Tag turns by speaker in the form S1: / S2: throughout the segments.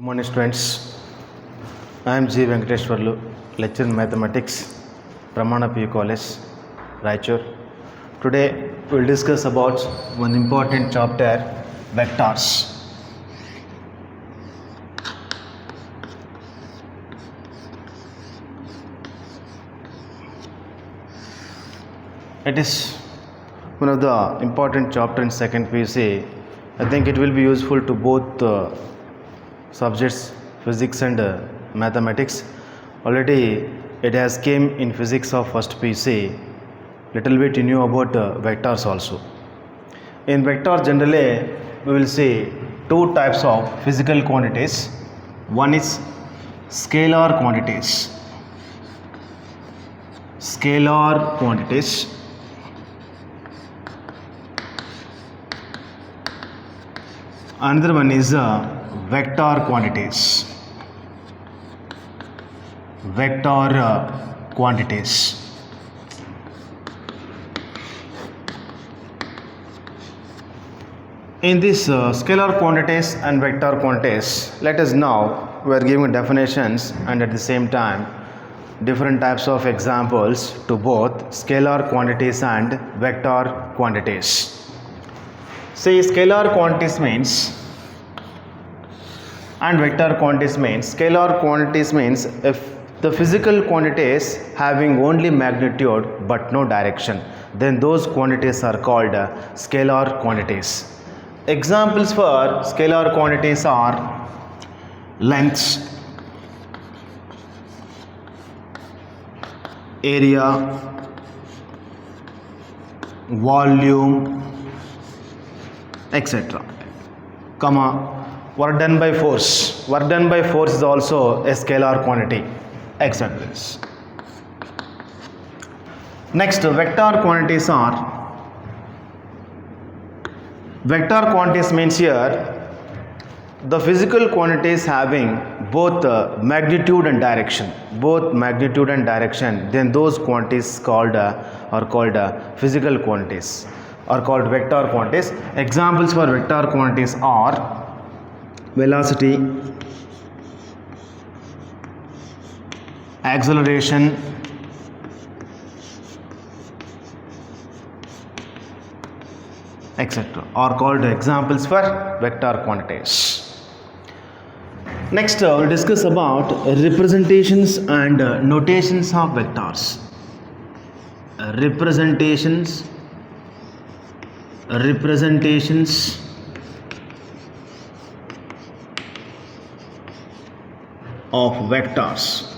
S1: Morning students, I am G. Venkateshwarlu, lecturer in mathematics, Pramana PU College, Raichur. Today we will discuss about one important chapter, vectors. It is one of the important chapter in second PUC. I think it will be useful to both subjects, physics and mathematics. Already it has came in physics of first PUC. Little bit you knew about vectors also. In vectors generally we will see two types of physical quantities. One is scalar quantities. Scalar quantities. Another one is vector quantities. Vector quantities. In this scalar quantities and vector quantities, let us now we are giving definitions and at the same time different types of examples to both scalar quantities and vector quantities. See, scalar quantities means and vector quantities means, scalar quantities means if the physical quantities having only magnitude but no direction, then those quantities are called scalar quantities. Examples for scalar quantities are length, area, volume, etc. Work done by force. Work done by force is also a scalar quantity. Examples. Next, vector quantities are. Vector quantities means here the physical quantities having both magnitude and direction. Both magnitude and direction. Then those quantities are called physical quantities. Are called vector quantities. Examples for vector quantities are velocity, acceleration, etc. are called examples for vector quantities. Next, we'll discuss about representations and notations of vectors. Representations of vectors.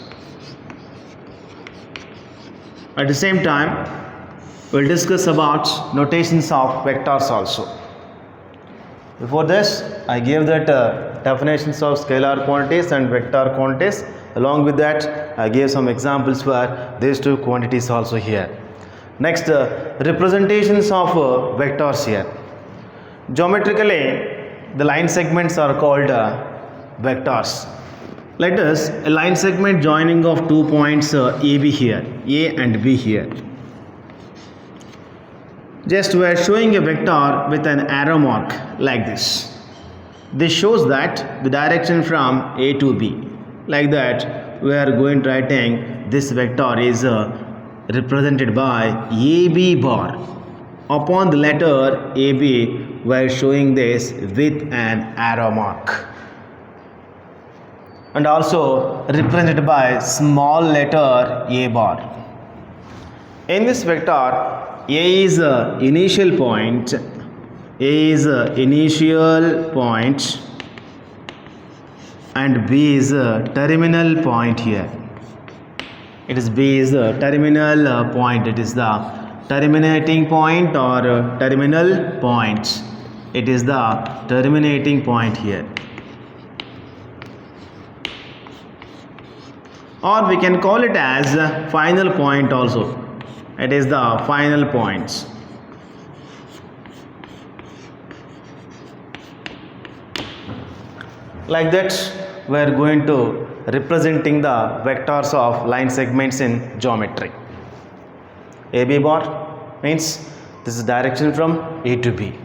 S1: At the same time, we'll discuss about notations of vectors also. Before this, I gave that definitions of scalar quantities and vector quantities. Along with that, I gave some examples for these two quantities also here. Next, representations of vectors here. Geometrically, the line segments are called vectors. Let us a line segment joining of 2 points AB here, A and B here. Just we are showing a vector with an arrow mark like this. This shows that the direction from A to B. Like that, we are going to writing this vector is represented by AB bar. Upon the letter AB, we are showing this with an arrow mark. And also represented by small letter A bar. In this vector, A is initial point. A is initial point and B is terminal point here. It is B is the terminal point. It is the terminating point or terminal point. It is the terminating point here. Or we can call it as final point also. It is the final points. Like that, we are going to representing the vectors of line segments in geometry. AB bar means this is direction from A to B.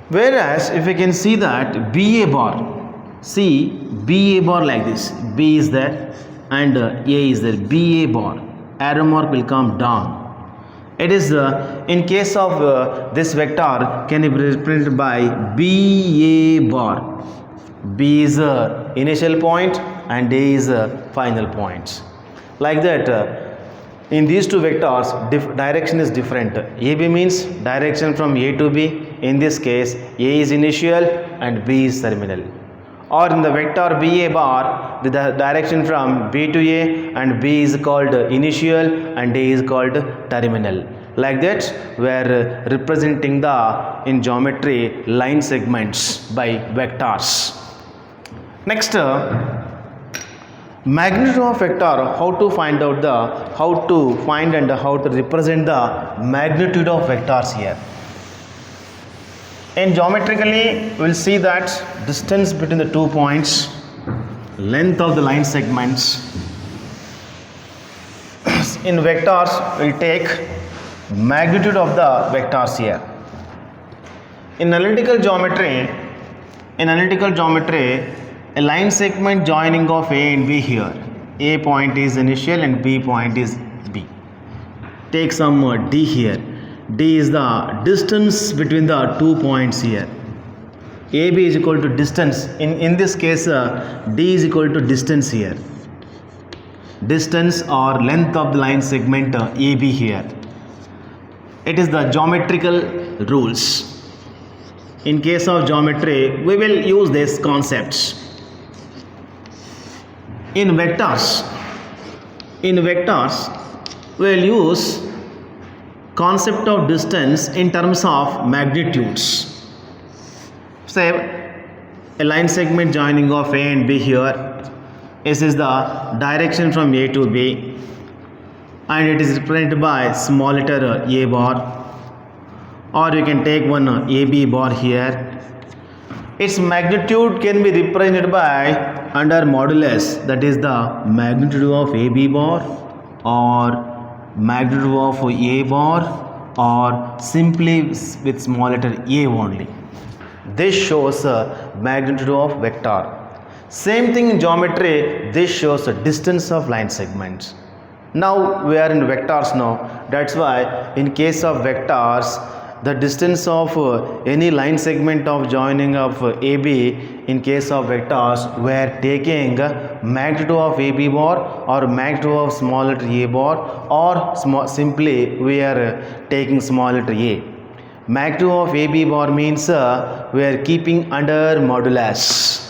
S1: Whereas if we can see that BA bar, See BA bar like this. B is there and A is there. BA bar. Arrow mark will come down. It is in case of this vector can be represented by BA bar. B is initial point and A is final point. Like that, in these two vectors, direction is different. AB means direction from A to B. In this case, A is initial and B is terminal. Or in the vector BA bar, the direction from B to A and B is called initial and A is called terminal. Like that, we are representing the in geometry line segments by vectors. Next, magnitude of vector. How to find and how to represent the magnitude of vectors here. In geometrically, we will see that distance between the 2 points, length of the line segments. In vectors, we will take magnitude of the vectors here. In analytical geometry, a line segment joining of A and B here. A point is initial and B point is B. Take some D here. D is the distance between the 2 points here. AB is equal to distance. In this case, D is equal to distance here. Distance or length of the line segment AB here. It is the geometrical rules. In case of geometry, we will use these concepts. In vectors, we will use concept of distance in terms of magnitudes. Say a line segment joining of A and B here. This is the direction from A to B and it is represented by small letter A bar, or you can take one AB bar here. Its magnitude can be represented by under modulus, that is the magnitude of AB bar or magnitude of A bar or simply with small letter A only. This shows magnitude of vector. Same thing in geometry, this shows the distance of line segments. Now we are in vectors now. That's why in case of vectors, the distance of any line segment of joining of AB, in case of vectors, we are taking magnitude of AB bar or magnitude of small letter A bar, or simply we are taking small letter A. Magnitude of AB bar means we are keeping under modulus.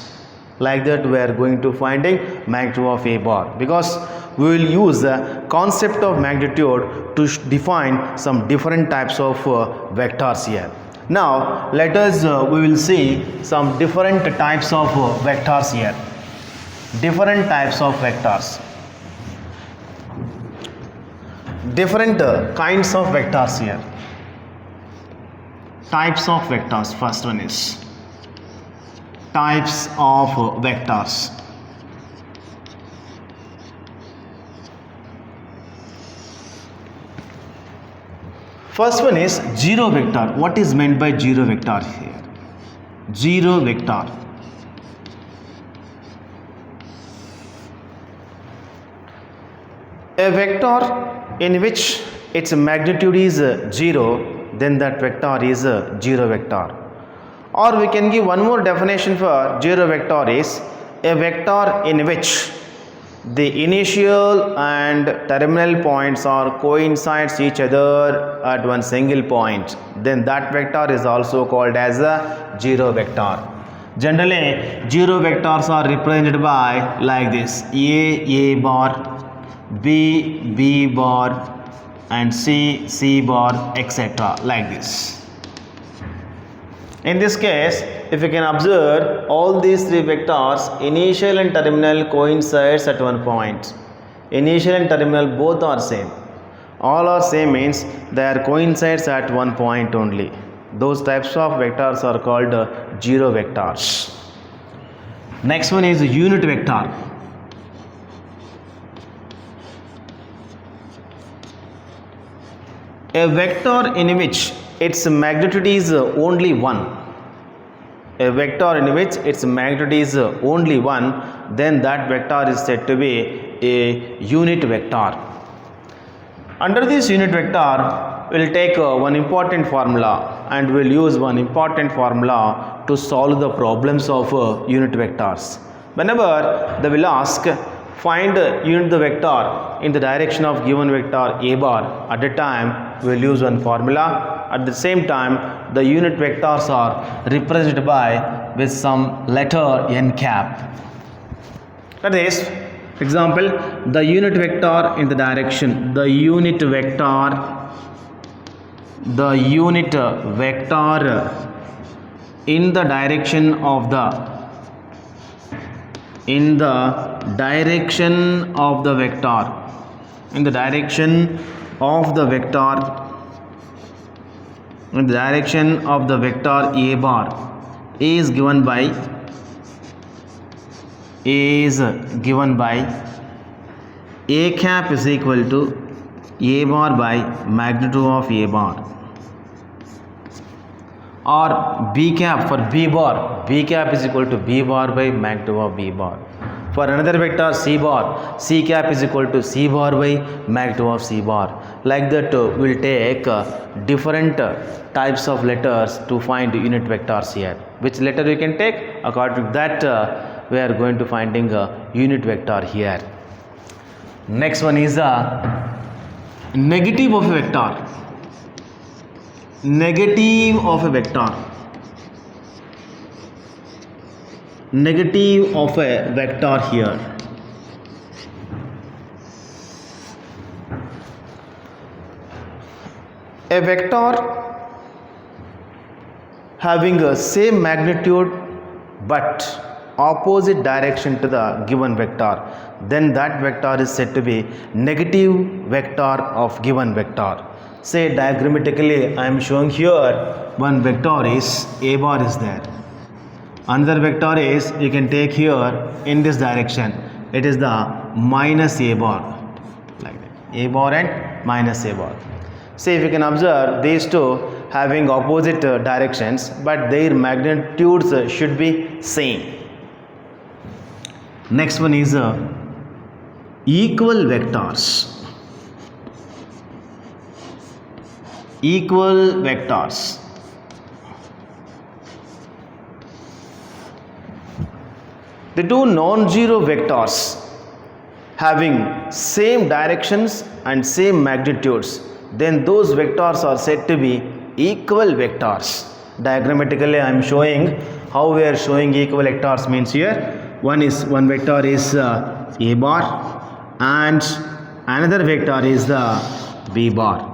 S1: Like that, we are going to finding magnitude of A bar, because we will use the concept of magnitude to define some different types of vectors here. Now let us we will see some different types of vectors here. Different types of vectors. Different kinds of vectors here. Types of vectors. First one is types of vectors. First one is zero vector. What is meant by zero vector here? Zero vector. A vector in which its magnitude is 0, then that vector is a zero vector. Or we can give one more definition for zero vector is a vector in which the initial and terminal points are coincides each other at one single point, then that vector is also called as a zero vector. Generally, zero vectors are represented by like this: A bar, B bar, and C bar, etc. like this. In this case, if you can observe, all these three vectors, initial and terminal coincides at one point. Initial and terminal both are same. All are same means they are coincides at one point only. Those types of vectors are called zero vectors. Next one is unit vector. A vector in which its magnitude is only 1. a vector in which its magnitude is only 1, then that vector is said to be a unit vector. Under this unit vector, we will take one important formula, and we will use one important formula to solve the problems of unit vectors. Whenever they will ask, find unit the vector in the direction of given vector a bar, at the time we will use one formula. At the same time, the unit vectors are represented by with some letter n cap. That is, example, the unit vector in the direction, the unit vector in the direction of the direction of the vector a bar is given by a cap is equal to a bar by magnitude of a bar, or b cap for b bar, b cap is equal to b bar by magnitude of b bar. For another vector c bar, c cap is equal to c bar by magnitude of c bar. Like that, we will take different types of letters to find unit vectors here. Which letter we can take? According to that, we are going to finding a unit vector here. Next one is the negative of a vector. Negative of a vector here. A vector having a same magnitude but opposite direction to the given vector, then that vector is said to be negative vector of given vector. Say diagrammatically, I am showing here one vector is a bar is there. Another vector is, you can take here in this direction, it is the minus a bar, like that, a bar and minus a bar. Say if you can observe these two having opposite directions, but their magnitudes should be same. Next one is equal vectors. Equal vectors. The two non-zero vectors having same directions and same magnitudes, then those vectors are said to be equal vectors. Diagrammatically, I am showing how we are showing equal vectors means here. One vector is a bar and another vector is the b bar.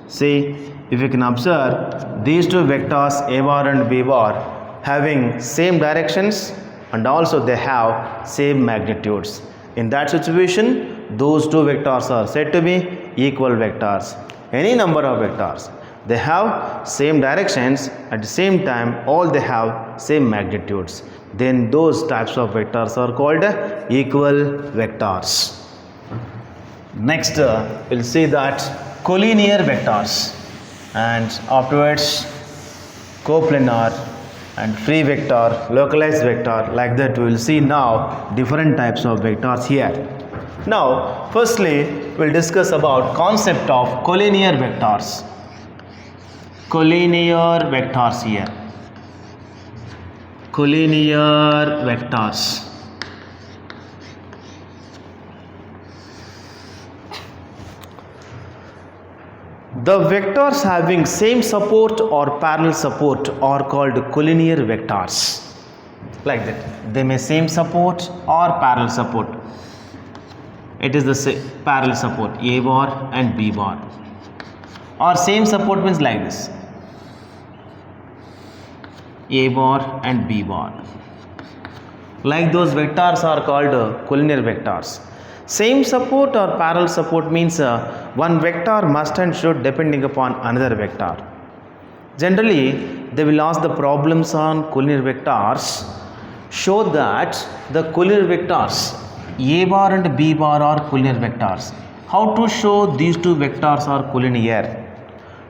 S1: See, if you can observe these two vectors a bar and b bar having same directions and also they have same magnitudes. In that situation, those two vectors are said to be equal vectors. Any number of vectors, they have same directions, at the same time all they have same magnitudes, then those types of vectors are called equal vectors. Next, we'll see that collinear vectors, and afterwards coplanar and free vector, localized vector. Like that we will see now different types of vectors here. Now firstly we'll discuss about concept of collinear vectors. Collinear vectors here. Collinear vectors. The vectors having same support or parallel support are called collinear vectors. Like that, they may same support or parallel support. It is the parallel support a bar and b bar, or same support means like this, a bar and b bar. Like those vectors are called collinear vectors. Same support or parallel support means one vector must and should depending upon another vector. Generally, they will ask the problems on collinear vectors. Show that the collinear vectors a bar and b bar are collinear vectors. How to show these two vectors are collinear?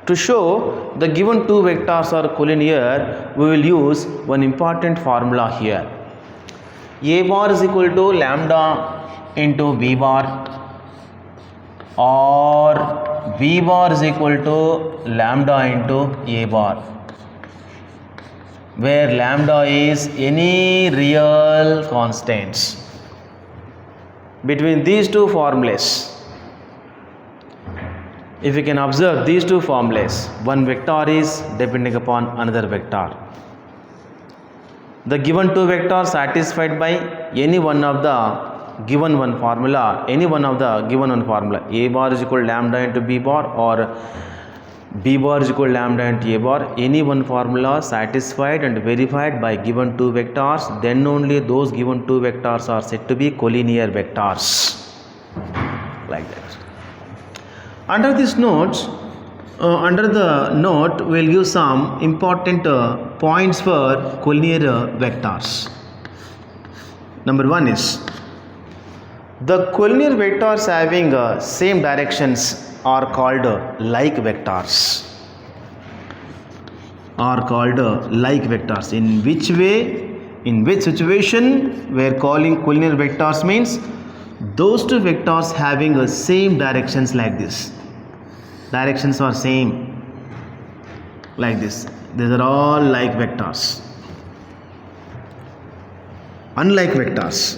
S1: To show the given two vectors are collinear, we will use one important formula here. A bar is equal to lambda into B bar, or B bar is equal to lambda into A bar, where lambda is any real constants. Between these two formulas, if you can observe these two formulas, one vector is depending upon another vector. The given two vectors satisfied by any one of the given one formula, A bar is equal to lambda into B bar, or B bar is equal to lambda into A bar, any one formula satisfied and verified by given two vectors, then only those given two vectors are said to be collinear vectors. Like that. Under this note, we'll give some important points for collinear vectors. Number one is, the collinear vectors having same directions are called like vectors. In which way, in which situation we are calling collinear vectors means those two vectors having a same directions like this. Directions are same like this. These are all like vectors. Unlike vectors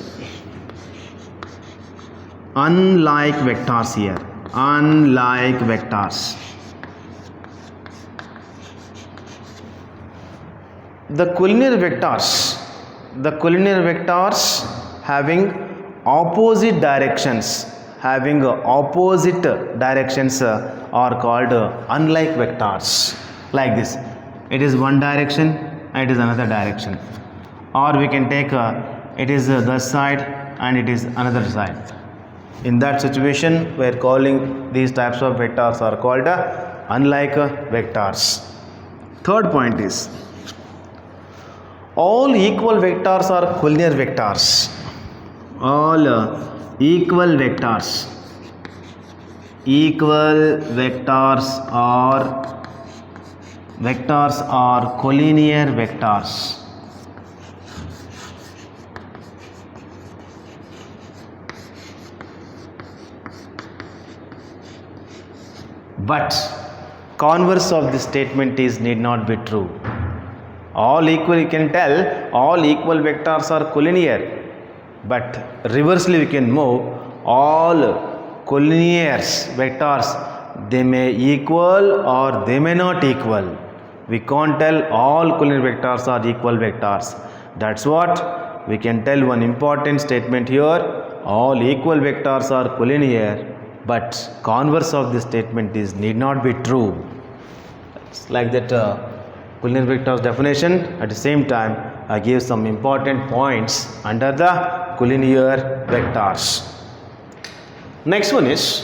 S1: here. Unlike vectors. The collinear vectors having opposite directions are called unlike vectors. Like this, it is one direction and it is another direction, or we can take it is this side and it is another side. In that situation, we are calling these types of vectors are called unlike vectors. Third point is, all equal vectors are collinear vectors. All equal vectors are collinear vectors. But converse of this statement is need not be true. All equal, you can tell all equal vectors are collinear, but reversely we can move all collinear vectors, they may equal or they may not equal. We can't tell all collinear vectors are equal vectors. That's what we can tell one important statement here. All equal vectors are collinear, but converse of this statement is need not be true. It's like that collinear vectors definition. At the same time, I gave some important points under the collinear vectors. Next one is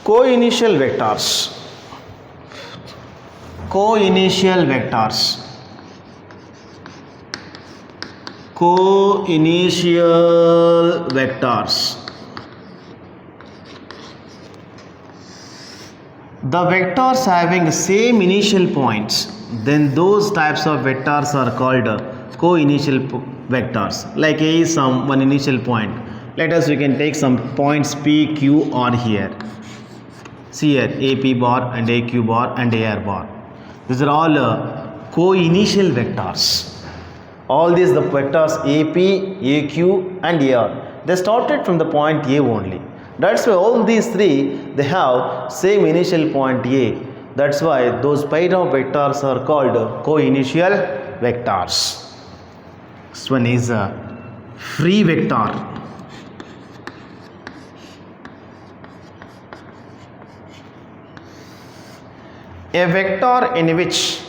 S1: co-initial vectors. Co-initial vectors. The vectors having same initial points, then those types of vectors are called co-initial vectors. Like A is some one initial point. Let us, we can take some points P, Q are here. See here, AP bar and AQ bar and AR bar. These are all co-initial vectors. All these the vectors AP, AQ and AR, they started from the point A only. That's why all these three, they have same initial point A. That's why those pair of vectors are called co-initial vectors. This one is a free vector. A vector in which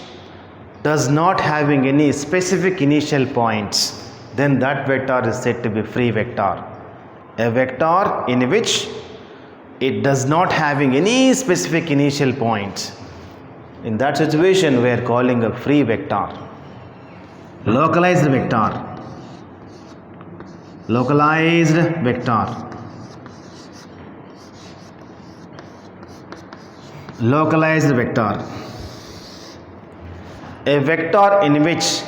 S1: does not having any specific initial points, then that vector is said to be free vector. A vector in which it does not having any specific initial points, in that situation we are calling a free vector. Localized vector. Localized vector. Localized vector. A vector in which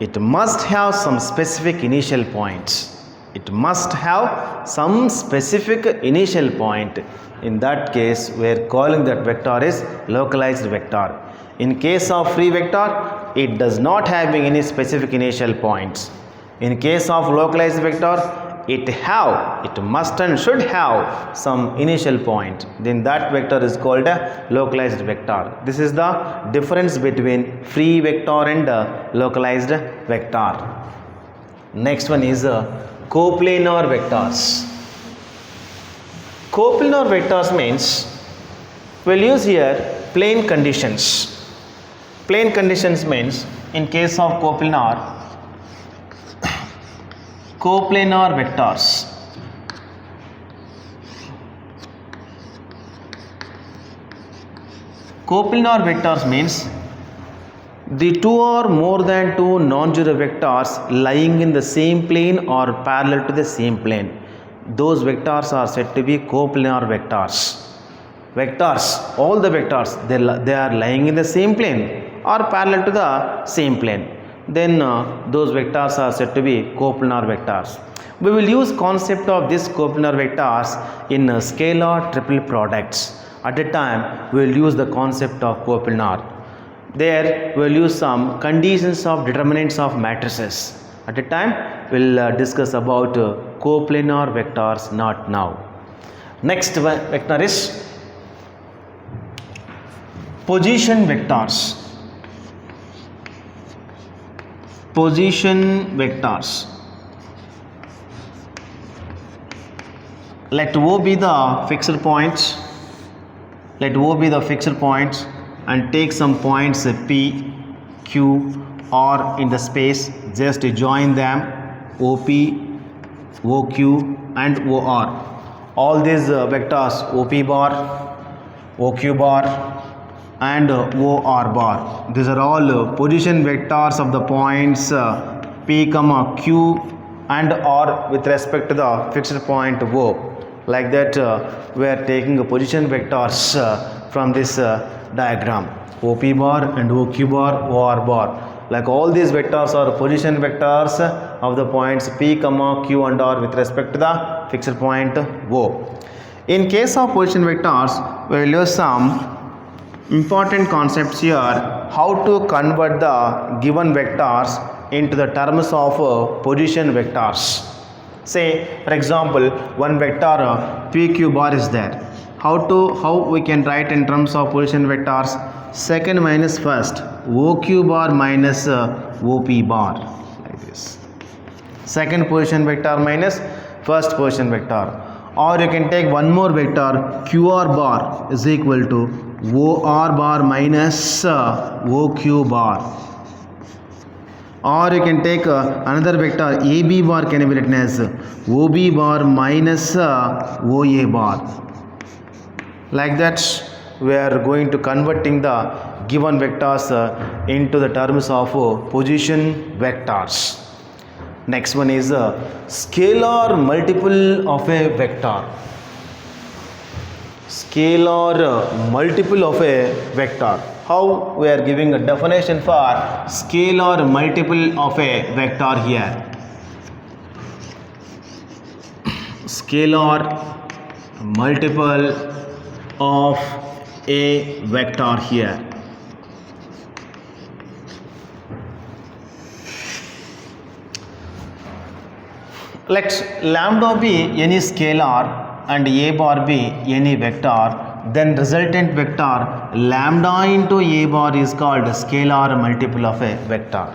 S1: it must have some specific initial points. It must have some specific initial point. In that case, we are calling that vector is localized vector. In case of free vector, it does not have any specific initial points. In case of localized vector, it must and should have some initial point. Then that vector is called a localized vector. This is the difference between free vector and localized vector. Next one is coplanar vectors. Coplanar vectors means we'll use here plane conditions. Plane conditions means in case of coplanar vectors. Coplanar vectors means the two or more than two non-zero vectors lying in the same plane or parallel to the same plane. Those vectors are said to be coplanar vectors. Vectors, all the vectors, they are lying in the same plane or parallel to the same plane. Then those vectors are said to be coplanar vectors. We will use concept of this coplanar vectors in scalar triple products. At the time, we will use the concept of coplanar. There, we will use some conditions of determinants of matrices. At the time, we will discuss about coplanar vectors, not now. Next vector is position vectors. Position vectors. Let O be the fixed points. Let O be the fixed points and take some points P, Q, R in the space. Just join them OP, OQ and OR. All these vectors OP bar, OQ bar and OR bar. These are all position vectors of the points P, Q and R with respect to the fixed point O. Like that we are taking a position vectors from this diagram. OP bar and OQ bar, OR bar. Like all these vectors are position vectors of the points P, Q and R with respect to the fixed point O. In case of position vectors, we will use some important concepts here, how to convert the given vectors into the terms of position vectors. Say for example, one vector PQ bar is there. How we can write in terms of position vectors? Second minus first, OQ bar minus OP bar, like this. Second position vector minus first position vector. Or you can take one more vector, QR bar is equal to OR bar minus OQ bar. Or you can take another vector, AB bar can be written as OB bar minus OA bar. Like that we are going to converting the given vectors into the terms of position vectors. Next one is scalar multiple of a vector. Scalar multiple of a vector. How we are giving a definition for scalar multiple of a vector here. Scalar multiple of a vector here. Let lambda be any scalar and a bar be any vector, then resultant vector lambda into a bar is called scalar multiple of a vector.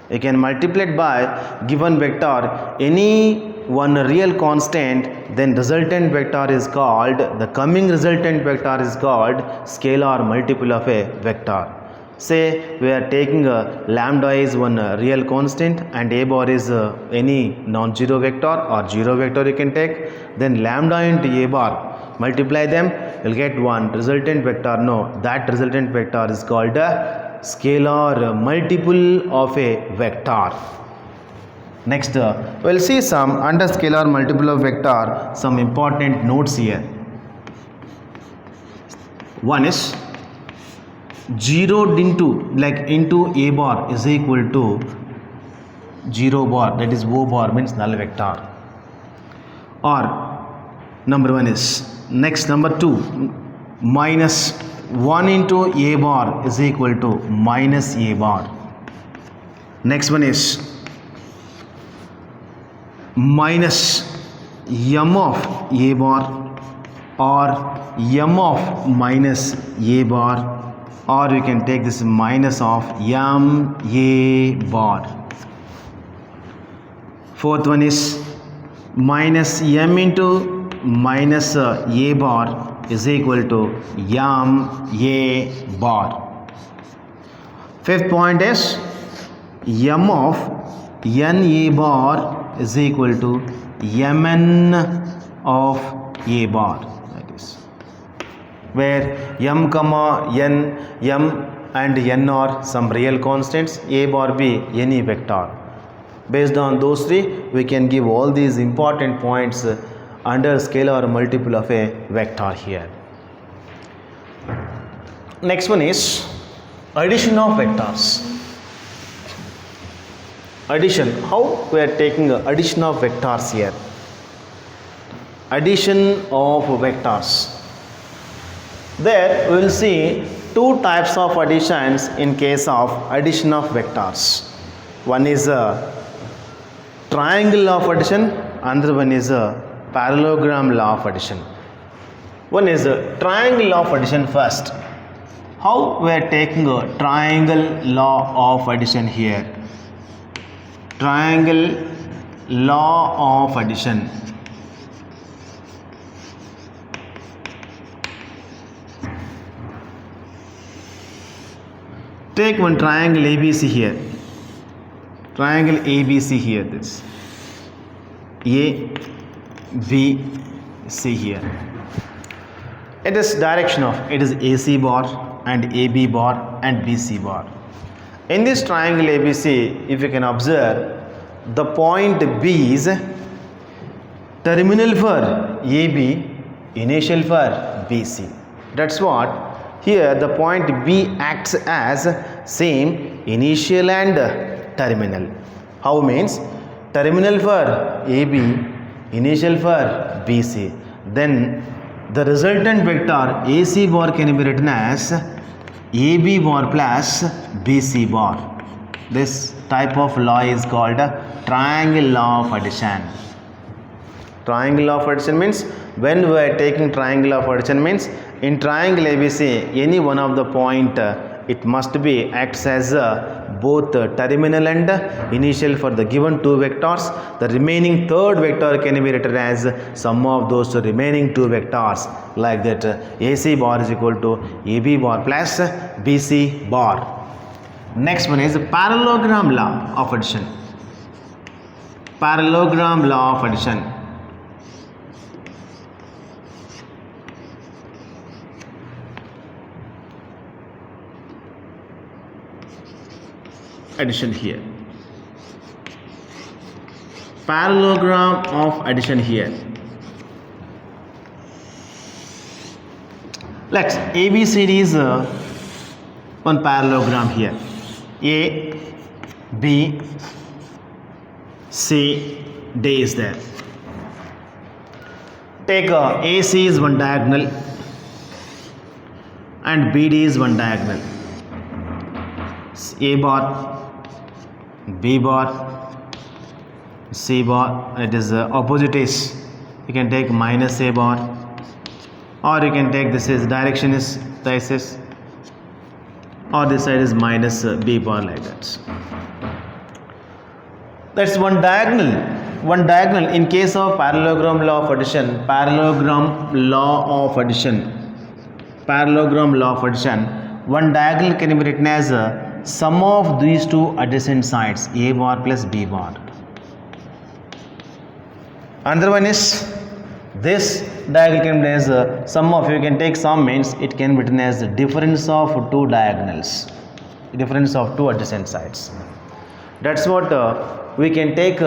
S1: You can multiply it by given vector any one real constant, then resultant vector is called, the coming resultant vector is called scalar multiple of a vector. Say we are taking lambda is one real constant and a bar is any non-zero vector or zero vector you can take, then lambda into a bar, multiply them, you will get one resultant vector. No, that resultant vector is called a scalar multiple of a vector. Next, we will see some under scalar multiple of vector, some important notes here. One is 0 into a bar is equal to 0 bar, that is O bar means null vector. Or number 1 is next, number 2, minus 1 into a bar is equal to minus a bar. Next one is minus m of a bar or m of minus a bar, or you can take this minus of m a bar. Fourth one is minus m into minus a bar is equal to m a bar. Fifth point is m of n a bar is equal to mn of a bar. That is where m comma n, m and n are some real constants, a bar be any vector. Based on those three, we can give all these important points under scalar multiple of a vector here. Next one is addition of vectors. Addition, how we are taking addition of vectors here. Addition of vectors. There we will see two types of additions in case of addition of vectors. One is a triangle law of addition, another one is a parallelogram law of addition. One is a triangle law of addition first. How we are taking a triangle law of addition here. Triangle law of addition. Take one triangle ABC here. Triangle ABC here. This A, B, C here. It is direction of, it is AC bar and AB bar and BC bar. In this triangle ABC, if you can observe, the point B is terminal for AB, initial for BC. That's what here the point B acts as same initial and terminal. How means terminal for AB, initial for BC. Then the resultant vector AC bar can be written as AB bar plus BC bar. This type of law is called triangle law of addition. Triangle law of addition means when we are taking triangle law of addition means in triangle ABC any one of the point it must be acts as both terminal and initial for the given two vectors. The remaining third vector can be written as sum of those remaining two vectors, like that AC bar is equal to AB bar plus BC bar. Next one is parallelogram law of addition. Parallelogram law of addition. Addition here. Parallelogram of addition here. Let's ABCD is one parallelogram here. A, B, C, D is there. Take AC is one diagonal and BD is one diagonal. A bar, B bar, C bar, it is opposite is, you can take minus A bar, or you can take this is direction is this is, or this side is minus B bar, like that. That's one diagonal. One diagonal in case of parallelogram law of addition. Parallelogram law of addition. Parallelogram law of addition. One diagonal can be written as sum of these two adjacent sides, A bar plus B bar. Another one is this diagonal can be as sum of, you can take sum means it can be written as the difference of two diagonals, difference of two adjacent sides. That's what we can take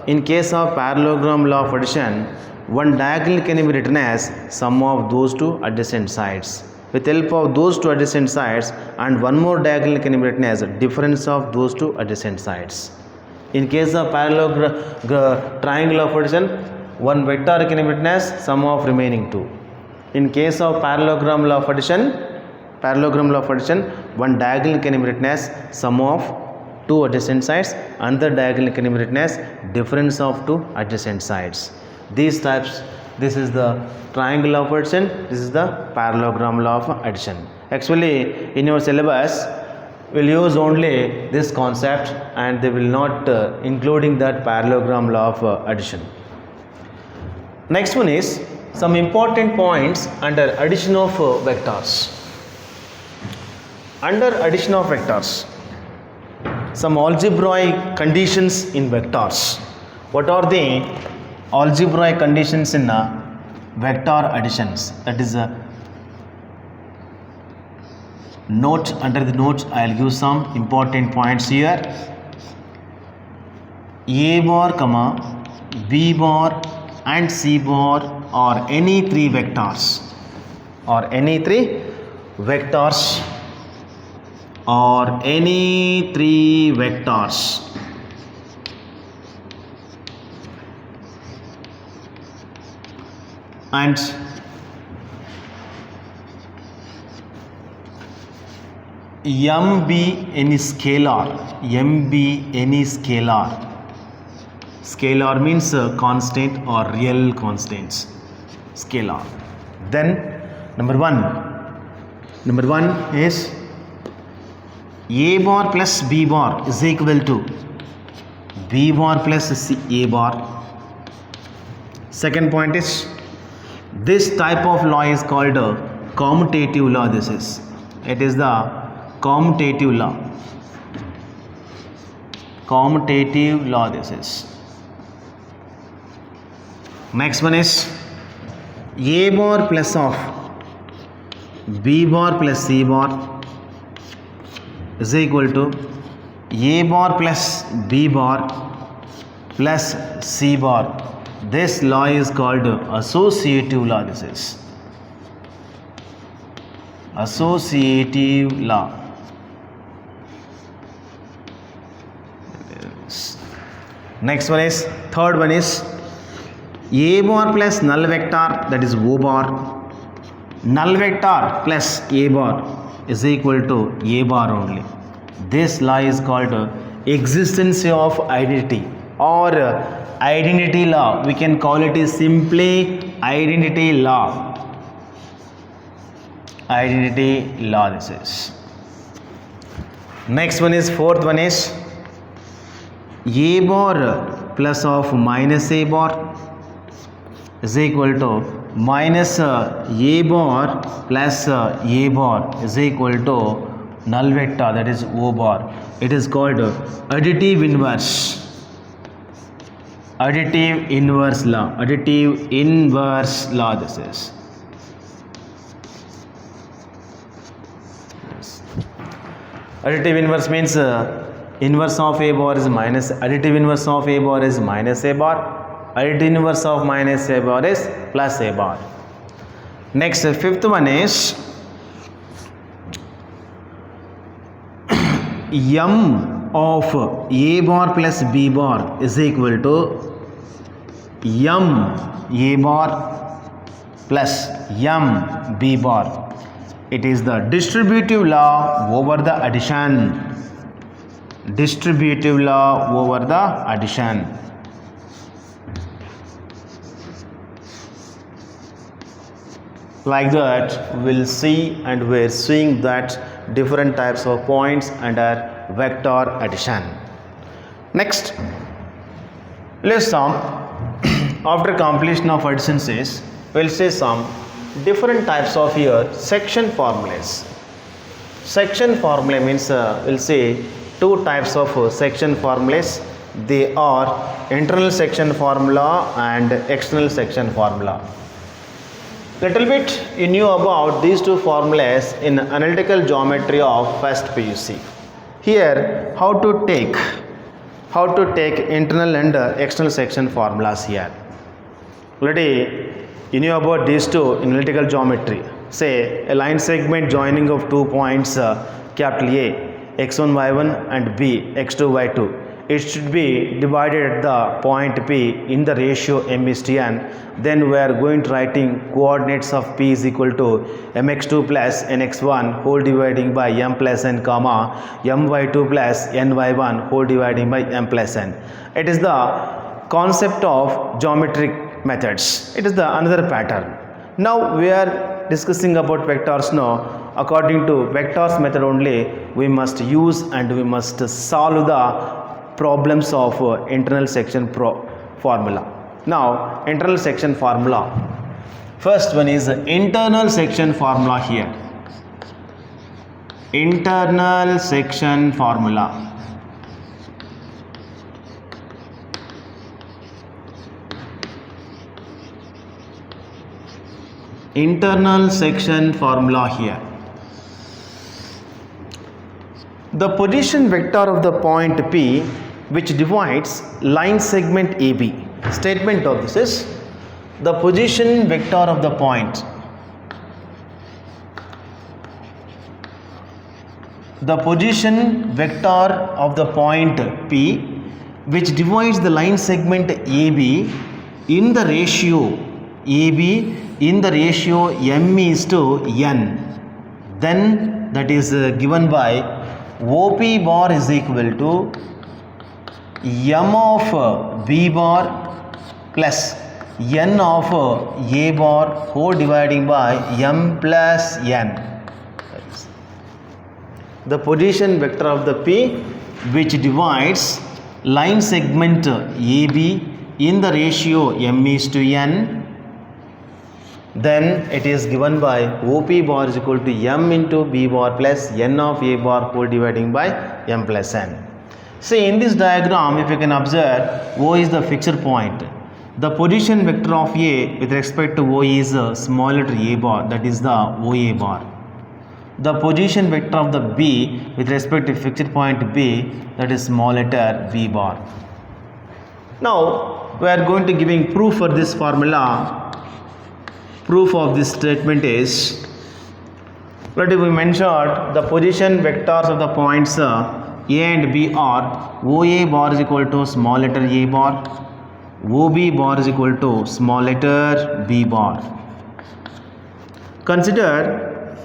S1: in case of parallelogram law of addition. One diagonal can be written as sum of those two adjacent sides. with help of those two adjacent sides, and one more diagonal can be written as difference of those two adjacent sides. In case of triangle of addition, one vector can be written as sum of remaining two. In case of parallelogram law of addition, one diagonal can be written as sum of two adjacent sides, another diagonal can be written as difference of two adjacent sides. These types, this is the triangle law of addition, this is the parallelogram law of addition. Actually, in your syllabus, will use only this concept and they will not including that parallelogram law of addition. Next one is some important points under addition of vectors. Under addition of vectors, some algebraic conditions in vectors. What are the algebraic conditions in vector additions? That is note, under the notes I will give some important points here. A bar, comma, B bar and C bar are any three vectors, and M be any scalar. Scalar means constant or real constants. Scalar. Then number one is A bar plus B bar is equal to B bar plus A bar. Second point is this type of law is called a commutative law. It is the commutative law. This is. Next one is A bar plus of B bar plus C bar is equal to A bar plus B bar plus C bar. This law is called associative law. This is associative law. Next one is, third one is A bar plus null vector, that is O bar. Null vector plus A bar is equal to A bar only. This law is called existence of identity or identity law. We can call it is simply identity law. This is. Next one is, fourth one is A bar plus of minus A bar is equal to minus A bar plus A bar is equal to null vector, that is O bar. It is called additive inverse law. This is. Additive inverse means inverse of A bar is minus, additive inverse of A bar is minus A bar, additive inverse of minus A bar is plus A bar. Next, fifth one is M of A bar plus B bar is equal to M A bar plus M B bar. It is the distributive law over the addition. Like that, we'll see, and we're seeing that different types of points under vector addition. Next, let's sum. After completion of addition says, we'll say some different types of here section formulas. Section formula means we'll say two types of section formulas. They are internal section formula and external section formula. Little bit you knew about these two formulas in analytical geometry of first PUC. Here how to take internal and external section formulas here. Already you knew about these two in analytical geometry. say a line segment joining of 2 points capital A, x1 y1 and B, x2 y2. It should be divided at the point P in the ratio m is to n. Then we are going to writing coordinates of P is equal to mx2 plus nx1 whole dividing by m plus n comma my2 plus ny1 whole dividing by m plus n. It is the concept of geometric methods. It is the another pattern. Now we are discussing about vectors now. According to vectors method only, we must use and we must solve the problems of internal section formula. Now internal section formula. First one is internal section formula here. Internal section formula. Internal section formula here. The position vector of the point P which divides line segment AB. Statement of this is the position vector of the point. The position vector of the point P which divides the line segment AB in the ratio AB in the ratio m is to n. Then that is given by OP bar is equal to m of B bar plus n of A bar whole dividing by m plus n. The position vector of the P which divides line segment AB in the ratio m is to n. Then it is given by OP bar is equal to m into B bar plus n of A bar whole dividing by m plus n. See, in this diagram, if you can observe, O is the fixed point. The position vector of A with respect to O is a small letter A bar, that is the OA bar. The position vector of the B with respect to fixed point B, that is small letter B bar. Now we are going to giving proof for this formula. Proof of this statement is, already we mentioned the position vectors of the points A and B are OA bar is equal to small letter A bar, OB bar is equal to small letter B bar. Consider,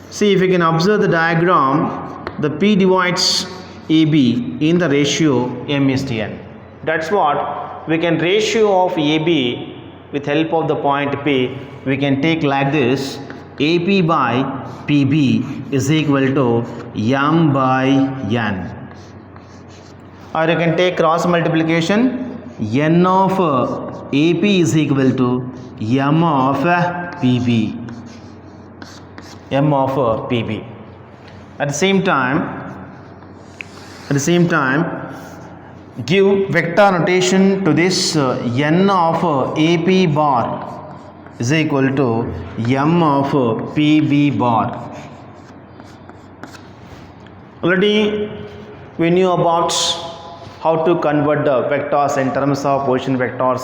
S1: see if you can observe the diagram, the P divides AB in the ratio m is to n. That's what we can ratio of AB with help of the point P, we can take like this: AP by PB is equal to m by n. Or you can take cross multiplication, n of AP is equal to m of PB. M of PB. At the same time, give vector notation to this n of AP bar is equal to m of PB bar. Already we knew about how to convert the vectors in terms of position vectors.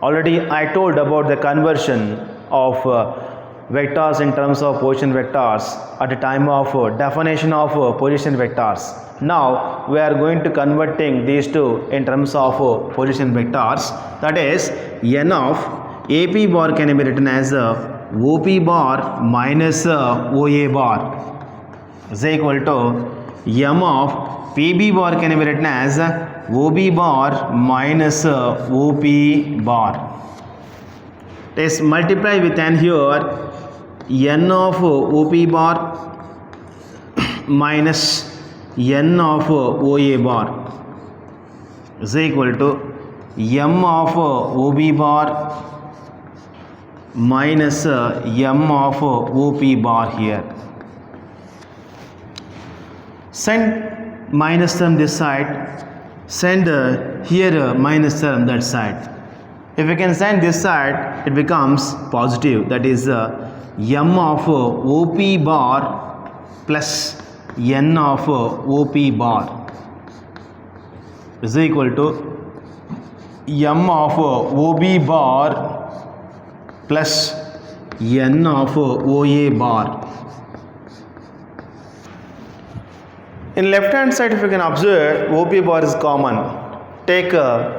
S1: Already I told about the conversion of vectors in terms of position vectors at the time of definition of position vectors. Now we are going to converting these two in terms of position vectors, that is n of AP bar can be written as OP bar minus OA bar is equal to m of PB bar can be written as OB bar minus OP bar. Let's multiply with n here, n of OP bar minus n of OA bar is equal to m of OB bar minus m of OP bar here. Send minus term this side, send here minus term that side. If we can send this side, it becomes positive, that is m of OP bar plus n of OP bar is equal to m of OB bar plus n of OA bar. In left hand side, if you can observe, OP bar is common. Take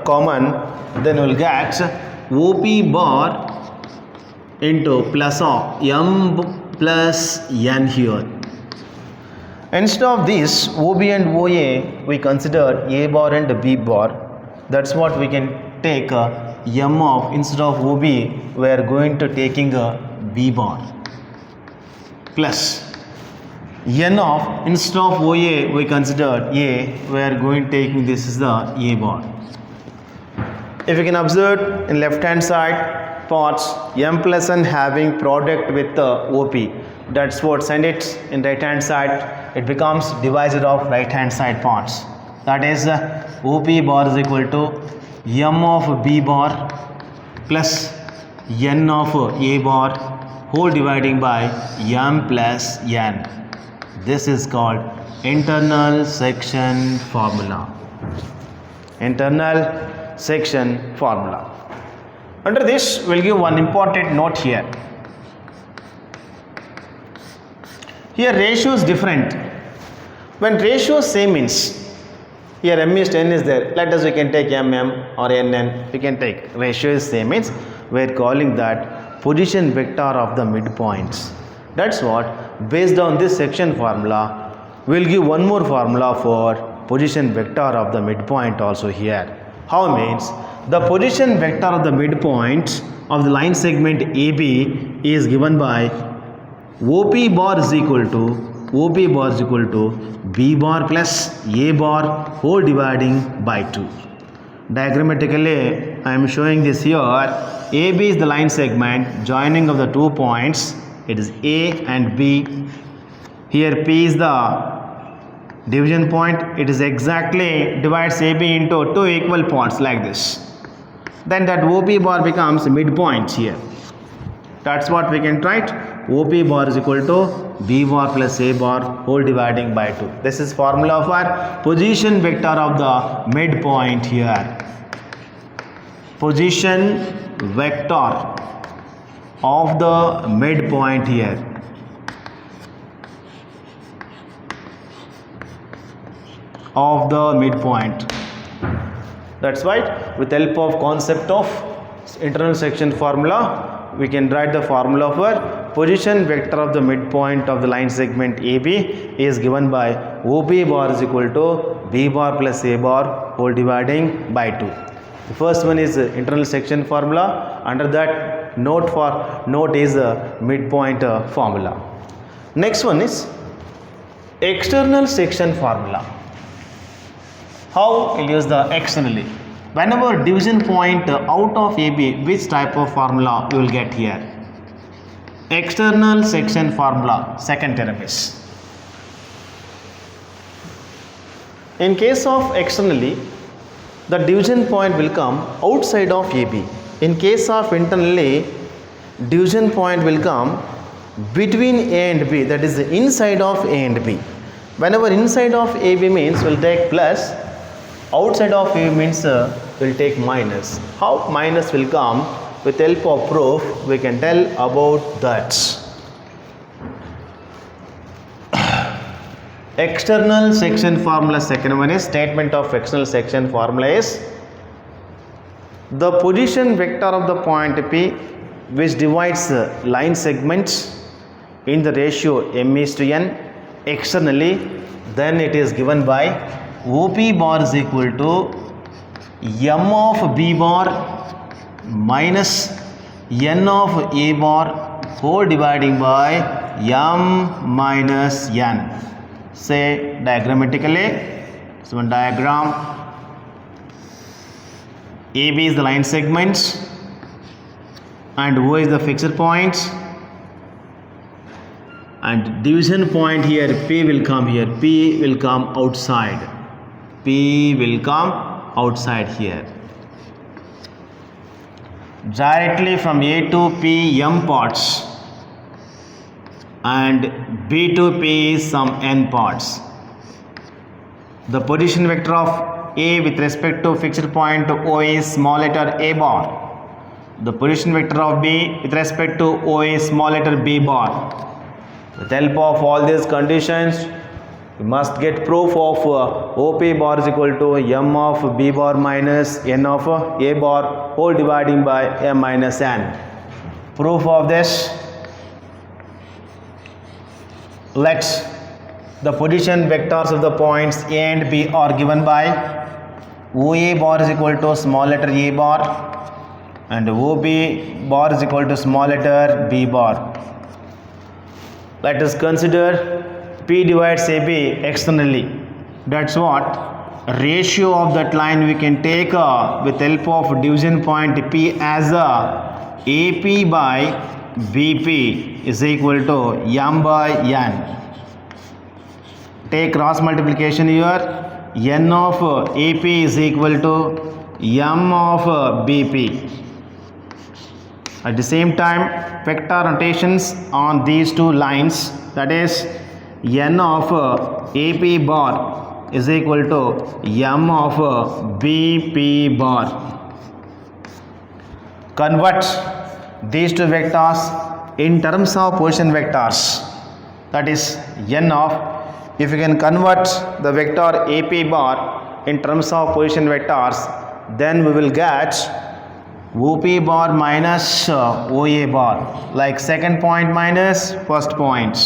S1: common, then we will get OP bar into plus of m plus n here. Instead of this OB and OA, we consider A bar and B bar. That's what we can take m of, instead of OB, we are going to taking a B bar plus n of, instead of OA, we consider A, we are going taking this is the A bar. If you can observe in left hand side parts, m plus n having product with OP. That's what, send it in right hand side, it becomes divisor of right hand side parts. That is OP bar is equal to m of B bar plus n of A bar whole dividing by m plus n. This is called internal section formula. Internal section formula. Under this, we'll give one important note here. Here ratio is different. When ratio same means, here m is 10 is there. Let us, we can take mm or nn. We can take ratio is same means we are calling that position vector of the midpoints. That's what, based on this section formula, we'll give one more formula for position vector of the midpoint also here. How means, the position vector of the midpoint of the line segment AB is given by OP bar is equal to B bar plus A bar whole dividing by 2. Diagrammatically, I am showing this here. AB is the line segment joining of the 2 points. It is A and B. Here P is the division point. It is exactly divides AB into 2 equal parts like this. Then that OP bar becomes midpoint here. That's what we can write. OP bar is equal to B bar plus A bar whole dividing by 2. This is formula for position vector of the midpoint here. Position vector of the midpoint here. Of the midpoint. That's right. With help of concept of internal section formula, we can write the formula for position vector of the midpoint of the line segment AB is given by OP bar is equal to B bar plus A bar whole dividing by 2. The first one is internal section formula. Under that, note is a midpoint formula. Next one is external section formula. How we'll use the externally? Whenever division point out of AB, which type of formula you will get here? External section formula, second term is. In case of externally, the division point will come outside of AB. In case of internally, division point will come between A and B, that is inside of A and B. Whenever inside of AB means we'll take plus, outside of A means we'll take minus. How minus will come? With help of proof, we can tell about that. External section formula, second one is statement of external section formula is the position vector of the point P which divides line segments in the ratio m is to n externally, then it is given by OP bar is equal to m of B bar minus n of A bar whole dividing by m minus n. Say diagrammatically, so one diagram, AB is the line segment and O is the fixed point, and division point here P will come here, P will come outside, P will come outside here. Directly from A to P m parts and B to P is some n parts. The position vector of A with respect to fixed point O is small letter A bar. the position vector of B with respect to OA small letter B bar. With help of all these conditions, we must get proof of OP bar is equal to M of B bar minus N of A bar whole dividing by M minus N. Proof of this, let the position vectors of the points A and B are given by OA bar is equal to small letter A bar and OB bar is equal to small letter B bar. Let us consider P divides AB externally. That's what ratio of that line we can take with help of division point P as AP by BP is equal to M by N. Take cross multiplication here. N of AP is equal to M of BP. At the same time, vector notations on these two lines, that is N of AP bar is equal to M of BP bar. Convert these two vectors in terms of position vectors, that is N of, if you can convert the vector AP bar in terms of position vectors, then we will get OP bar minus OA bar, like second point minus first point.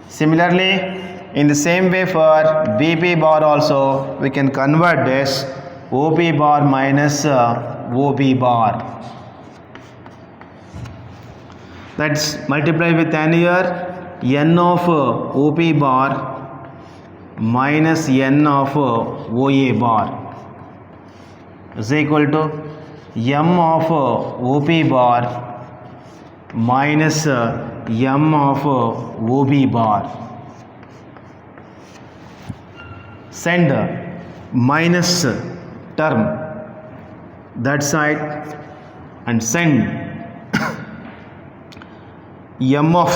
S1: Similarly, in the same way for BP bar also, we can convert this OP bar minus OB bar. Let's multiply with N here. N of OP bar minus N of OA bar is equal to M of OP bar minus M of OB bar. Send minus term that side and send M of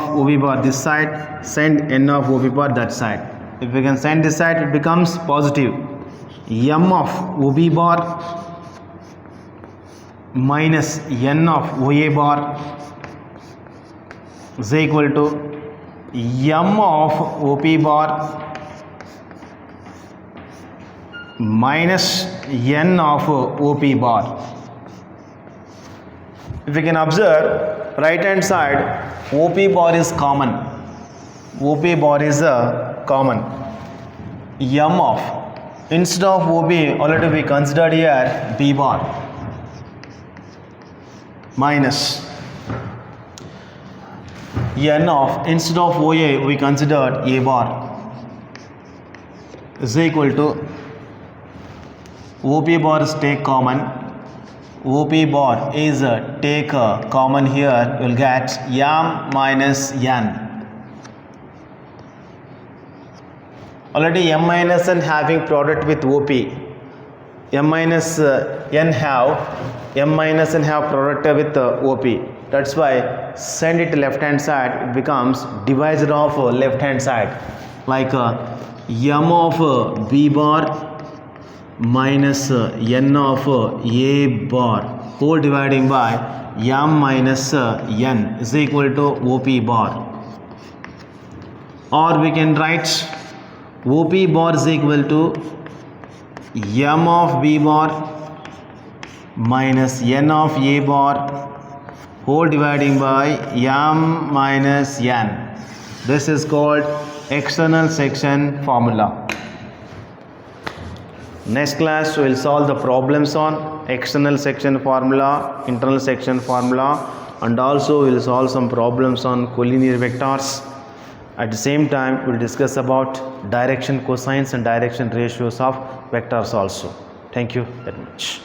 S1: OB bar this side, send N of OB bar that side. If we can send this side, it becomes positive. M of OB bar minus N of OA bar is equal to M of OP bar minus N of OP bar. If we can observe, right hand side OP bar is common. OP bar is common. M of, instead of OB already we considered here B bar minus N of, instead of OA we considered A bar is equal to OP bar is take common. OP bar is take common here, you will get M minus N. Already M minus N having product with OP. M minus N have product with OP. That's why send it left hand side, it becomes divisor of left hand side, like M of B bar minus N of A bar whole dividing by M minus N is equal to OP bar. Or we can write OP bar is equal to M of B bar minus N of A bar whole dividing by M minus N. This is called external section formula. Next class we will solve the problems on external section formula, internal section formula, and also we will solve some problems on collinear vectors. At the same time we will discuss about direction cosines and direction ratios of vectors also. Thank you very much.